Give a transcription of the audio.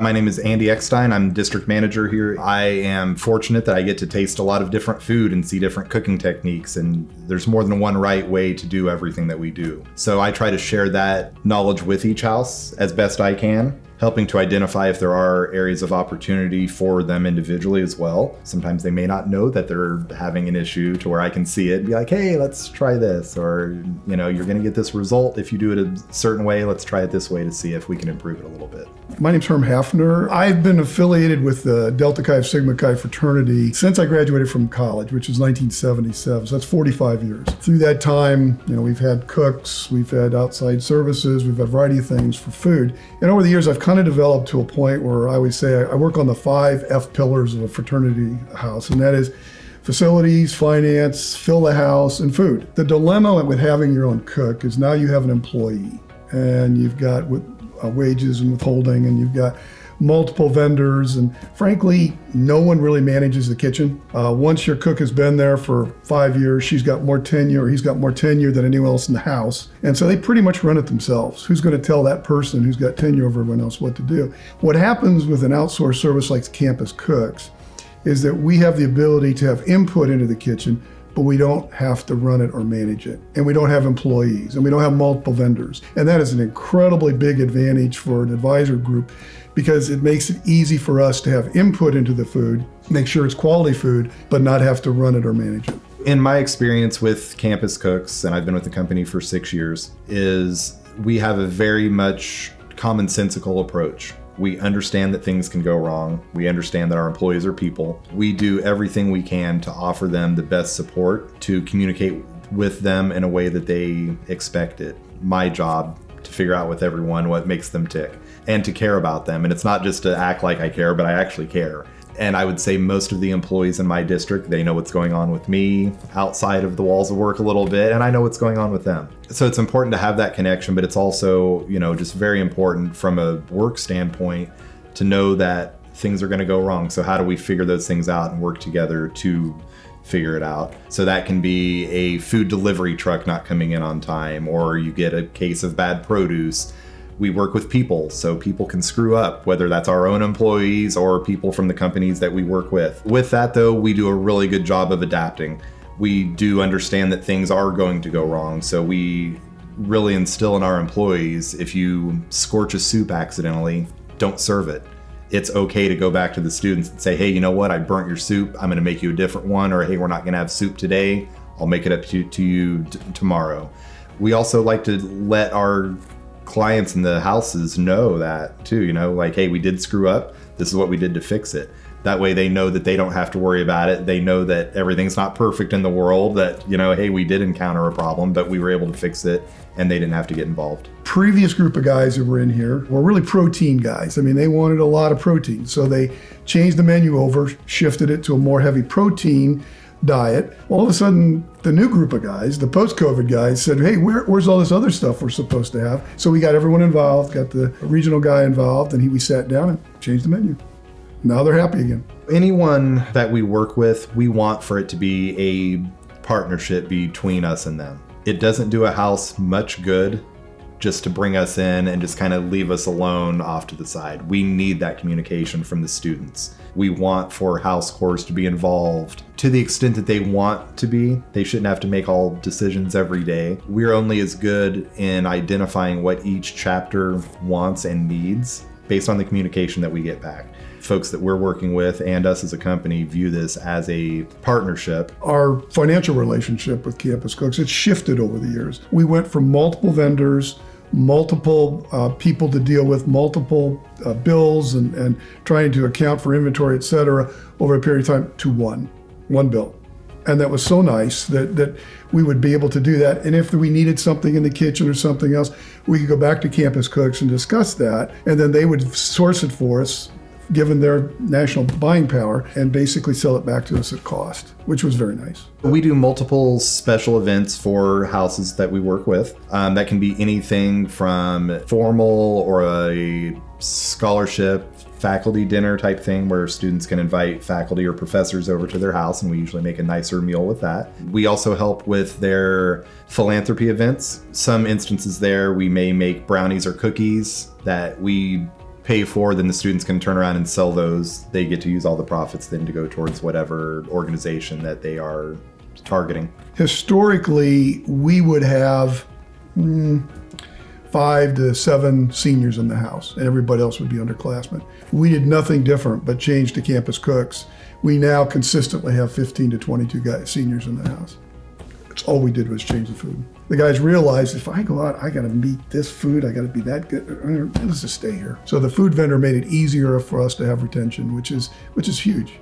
My name is Andy Eckstein. I'm district manager here. I am fortunate that I get to taste a lot of different food and see different cooking techniques, and there's more than one right way to do everything that we do. So I try to share that knowledge with each house as best I can, helping to identify if there are areas of opportunity for them individually as well. Sometimes they may not know that they're having an issue to where I can see it and be like, hey, let's try this. Or, you're going to get this result if you do it a certain way. Let's try it this way to see if we can improve it a little bit. My name's Herm Hafner. I've been affiliated with the Delta Chi Sigma Chi fraternity since I graduated from college, which was 1977. So that's 45 years. Through that time, we've had cooks, we've had outside services, we've had a variety of things for food. And over the years, I've kind of developed to a point where I always say I work on the 5 F pillars of a fraternity house, and that is facilities, finance, fill the house, and food. The dilemma with having your own cook is now you have an employee, and you've got wages and withholding, and you've got multiple vendors, and frankly, no one really manages the kitchen. Once your cook has been there for 5 years, she's got more tenure, or he's got more tenure than anyone else in the house. And so they pretty much run it themselves. Who's going to tell that person who's got tenure over everyone else what to do? What happens with an outsourced service like Campus Cooks is that we have the ability to have input into the kitchen, but we don't have to run it or manage it. And we don't have employees, and we don't have multiple vendors. And that is an incredibly big advantage for an advisor group, because it makes it easy for us to have input into the food, make sure it's quality food, but not have to run it or manage it. In my experience with Campus Cooks, and I've been with the company for 6 years, is we have a very much commonsensical approach. We understand that things can go wrong. We understand that our employees are people. We do everything we can to offer them the best support, to communicate with them in a way that they expect it. My job to figure out with everyone what makes them tick and to care about them. And it's not just to act like I care, but I actually care. And I would say most of the employees in my district, they know what's going on with me outside of the walls of work a little bit, and I know what's going on with them. So it's important to have that connection, but it's also, just very important from a work standpoint to know that things are going to go wrong. So how do we figure those things out and work together to figure it out? So that can be a food delivery truck not coming in on time, or you get a case of bad produce. We work with people, so people can screw up, whether that's our own employees or people from the companies that we work with. With that, though, we do a really good job of adapting. We do understand that things are going to go wrong, so we really instill in our employees, if you scorch a soup accidentally, don't serve it. It's okay to go back to the students and say, hey, you know what? I burnt your soup. I'm going to make you a different one. Or, hey, we're not going to have soup today. I'll make it up to you tomorrow. We also like to let our clients in the houses know that too, like, hey, we did screw up. This is what we did to fix it. That way they know that they don't have to worry about it. They know that everything's not perfect in the world, that, hey, we did encounter a problem, but we were able to fix it and they didn't have to get involved. Previous group of guys who were in here were really protein guys. They wanted a lot of protein. So they changed the menu over, shifted it to a more heavy protein diet. All of a sudden, the new group of guys, the post-COVID guys, said, hey, where's all this other stuff we're supposed to have? So we got everyone involved, got the regional guy involved, and we sat down and changed the menu. Now they're happy again. Anyone that we work with, we want for it to be a partnership between us and them. It doesn't do a house much good just to bring us in and just kind of leave us alone off to the side. We need that communication from the students. We want for house cores to be involved to the extent that they want to be. They shouldn't have to make all decisions every day. We're only as good in identifying what each chapter wants and needs based on the communication that we get back. Folks that we're working with and us as a company view this as a partnership. Our financial relationship with Campus Cooks, it's shifted over the years. We went from multiple vendors, multiple people to deal with, multiple bills and trying to account for inventory, et cetera, over a period of time to one bill. And that was so nice that we would be able to do that. And if we needed something in the kitchen or something else, we could go back to Campus Cooks and discuss that. And then they would source it for us, given their national buying power, and basically sell it back to us at cost, which was very nice. We do multiple special events for houses that we work with. That can be anything from formal or a scholarship faculty dinner type thing where students can invite faculty or professors over to their house, and we usually make a nicer meal with that. We also help with their philanthropy events. Some instances there, we may make brownies or cookies that we pay for, then the students can turn around and sell those. They get to use all the profits then to go towards whatever organization that they are targeting. Historically, we would have 5 to 7 seniors in the house, and everybody else would be underclassmen. We did nothing different but change to campus cooks. We now consistently have 15 to 22 seniors in the house. That's all we did was change the food. The guys realized if I go out, I got to meet this food, I got to be that good. Let's just stay here. So the food vendor made it easier for us to have retention, which is huge.